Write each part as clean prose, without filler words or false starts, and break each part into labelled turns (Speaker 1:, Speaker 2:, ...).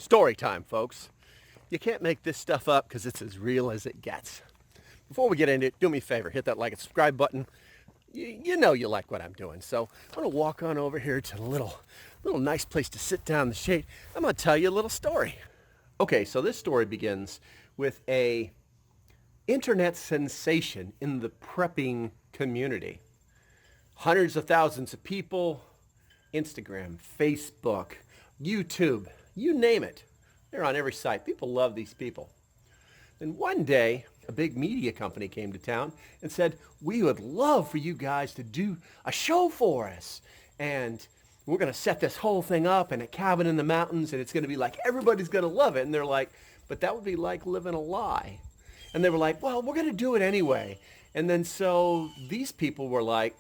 Speaker 1: Story time, folks. You can't make this stuff up because it's as real as it gets. Before we get into it, do me a favor, hit that like and subscribe button. You know you like what I'm doing. So I'm gonna walk on over here to the little nice place to sit down in the shade. I'm gonna tell you a little story. Okay, so this story begins with a internet sensation in the prepping community. Hundreds of thousands of people, Instagram, Facebook, YouTube, you name it. They're on every site. People love these people. Then one day, a big media company came to town and said, we would love for you guys to do a show for us. And we're going to set this whole thing up in a cabin in the mountains, and it's going to be like, everybody's going to love it. And they're like, but that would be like living a lie. And they were like, well, we're going to do it anyway. And then so these people were like,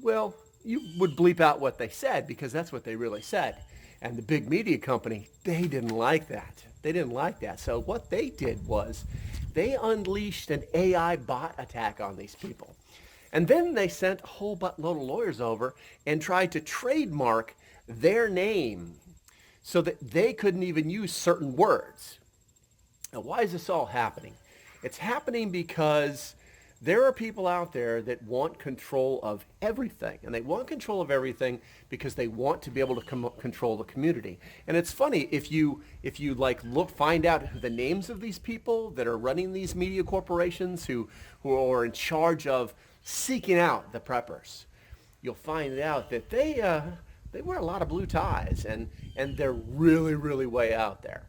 Speaker 1: well, you would bleep out what they said because that's what they really said. And the big media company, they didn't like that. They didn't like that. So what they did was they unleashed an AI bot attack on these people. And then they sent a whole buttload of lawyers over and tried to trademark their name so that they couldn't even use certain words. Now, why is this all happening? It's happening because there are people out there that want control of everything, and they want control of everything because they want to be able to control the community. And it's funny, if you find out the names of these people that are running these media corporations who are in charge of seeking out the preppers, you'll find out that they wear a lot of blue ties, and they're really, really way out there.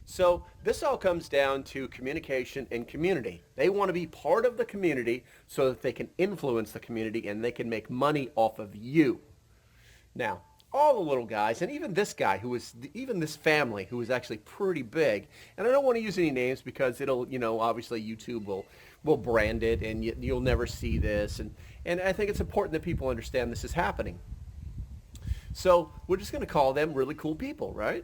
Speaker 1: So this all comes down to communication and community. They want to be part of the community so that they can influence the community and they can make money off of you. Now, all the little guys, and even this guy even this family who is actually pretty big, and I don't want to use any names because it'll, obviously YouTube will brand it and you'll never see this. And I think it's important that people understand this is happening. So we're just going to call them really cool people, right?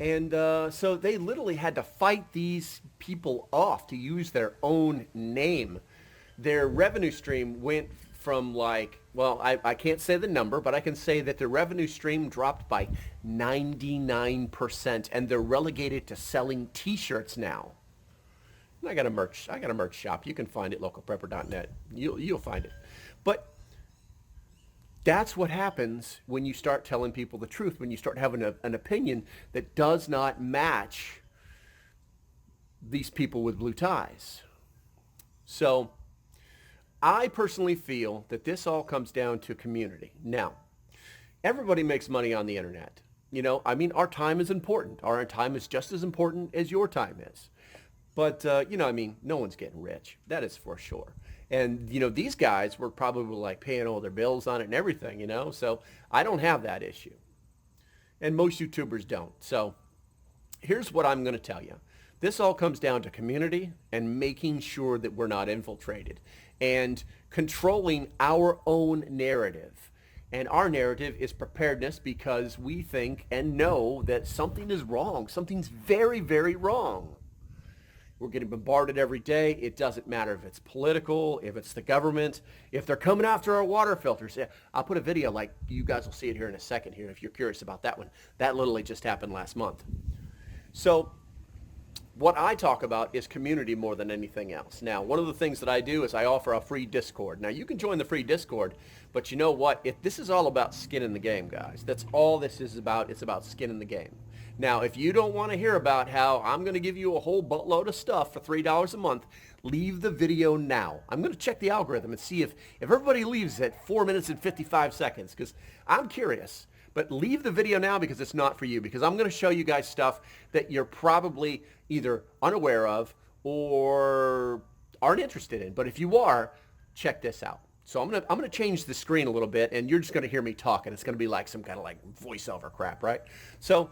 Speaker 1: And so they literally had to fight these people off to use their own name. Their revenue stream went from I can't say the number, but I can say that their revenue stream dropped by 99%, and they're relegated to selling T-shirts now. And I got a merch shop. You can find it, localprepper.net. You'll find it. But that's what happens when you start telling people the truth, when you start having an opinion that does not match these people with blue ties. So I personally feel that this all comes down to community. Now, everybody makes money on the internet. Our time is important. Our time is just as important as your time is. But, no one's getting rich. That is for sure. And, these guys were probably paying all their bills on it and everything, so I don't have that issue. And most YouTubers don't. So here's what I'm going to tell you. This all comes down to community and making sure that we're not infiltrated and controlling our own narrative. And our narrative is preparedness because we think and know that something is wrong. Something's very, very wrong. We're getting bombarded every day. It doesn't matter if it's political, if it's the government, if they're coming after our water filters. I'll put a video, you guys will see it here in a second here if you're curious about that one. That literally just happened last month. So what I talk about is community more than anything else. Now, one of the things that I do is I offer a free Discord. Now, you can join the free Discord, but you know what? This is all about skin in the game, guys. That's all this is about. It's about skin in the game. Now, if you don't want to hear about how I'm going to give you a whole buttload of stuff for $3 a month, leave the video now. I'm going to check the algorithm and see if everybody leaves at 4 minutes and 55 seconds because I'm curious. But leave the video now because it's not for you, because I'm going to show you guys stuff that you're probably either unaware of or aren't interested in. But if you are, check this out. So I'm gonna change the screen a little bit, and you're just going to hear me talk, and it's going to be like some kind of voiceover crap, right? So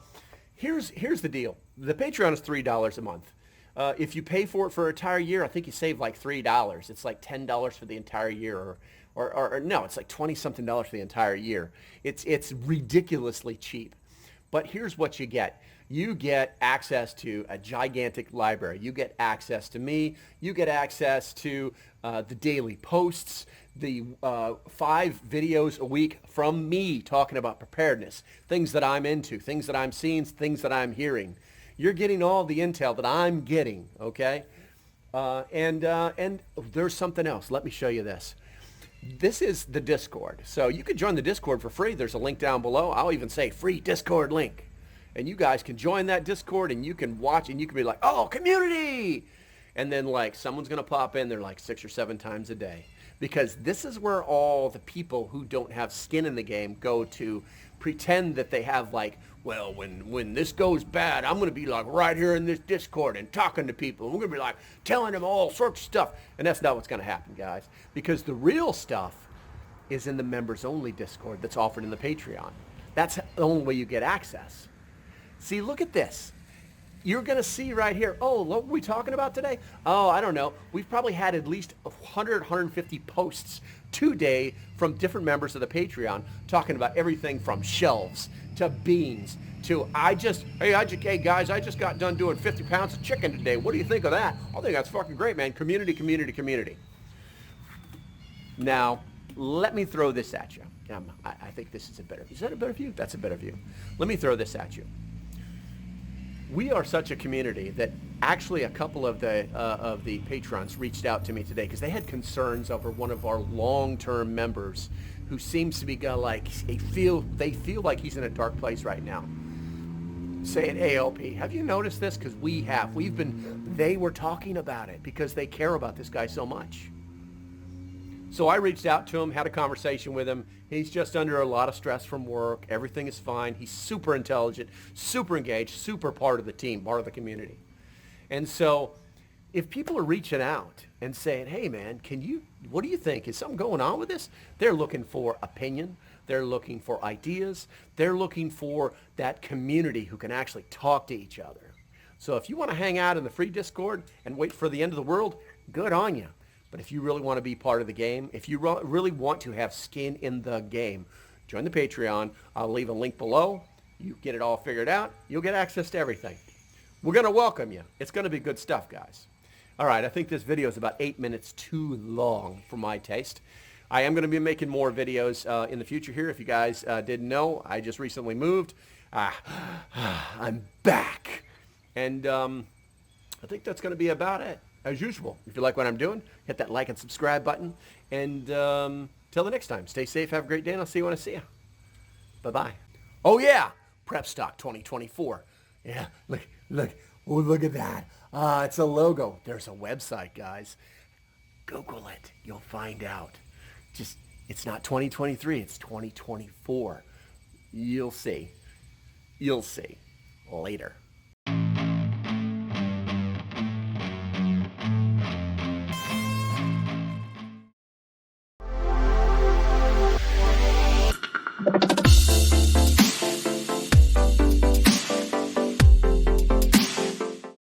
Speaker 1: here's the deal. The Patreon is $3 a month. If you pay for it for an entire year, I think you save $3. It's $10 for the entire year, or no, it's $20-something for the entire year. It's ridiculously cheap. But here's what you get. you get access to a gigantic library. You get access to me. You get access to the daily posts, the 5 videos a week from me talking about preparedness, things that I'm into, things that I'm seeing, things that I'm hearing. You're getting all the intel that I'm getting, okay? And there's something else. Let me show you this. This is the Discord. So you can join the Discord for free. There's a link down below. I'll even say free Discord link. And you guys can join that Discord and you can watch and you can be like, oh, community. And then like someone's going to pop in there like 6 or 7 times a day. Because this is where all the people who don't have skin in the game go to pretend that they have like, well, when this goes bad, I'm going to be like right here in this Discord and talking to people. And we're going to be like telling them all sorts of stuff. And that's not what's going to happen, guys. Because the real stuff is in the members only Discord that's offered in the Patreon. That's the only way you get access. See, look at this. You're going to see right here, oh, what were we talking about today? Oh, I don't know. We've probably had at least 100, 150 posts today from different members of the Patreon talking about everything from shelves to beans to hey guys, I just got done doing 50 pounds of chicken today. What do you think of that? I think that's fucking great, man. Community, community, community. Now, let me throw this at you. I think this is a better view. Is that a better view? That's a better view. Let me throw this at you. We are such a community that actually a couple of the patrons reached out to me today because they had concerns over one of our long-term members who seems to be like they feel like he's in a dark place right now. Saying, hey, LP, have you noticed this? Because they were talking about it because they care about this guy so much. So I reached out to him, had a conversation with him. He's just under a lot of stress from work. Everything is fine. He's super intelligent, super engaged, super part of the team, part of the community. And so if people are reaching out and saying, hey, man, what do you think? Is something going on with this? They're looking for opinion. They're looking for ideas. They're looking for that community who can actually talk to each other. So if you want to hang out in the free Discord and wait for the end of the world, good on you. But if you really want to be part of the game, if you really want to have skin in the game, join the Patreon. I'll leave a link below. You get it all figured out. You'll get access to everything. We're going to welcome you. It's going to be good stuff, guys. All right, I think this video is about 8 minutes too long for my taste. I am going to be making more videos in the future here. If you guys didn't know, I just recently moved. I'm back. And I think that's going to be about it. As usual, if you like what I'm doing, hit that like and subscribe button. And till the next time, stay safe, have a great day, and I'll see you when I see you. Bye-bye. Oh, yeah, Prep Stock 2024. Yeah, look at that. It's a logo. There's a website, guys. Google it. You'll find out. It's not 2023, it's 2024. You'll see. Later.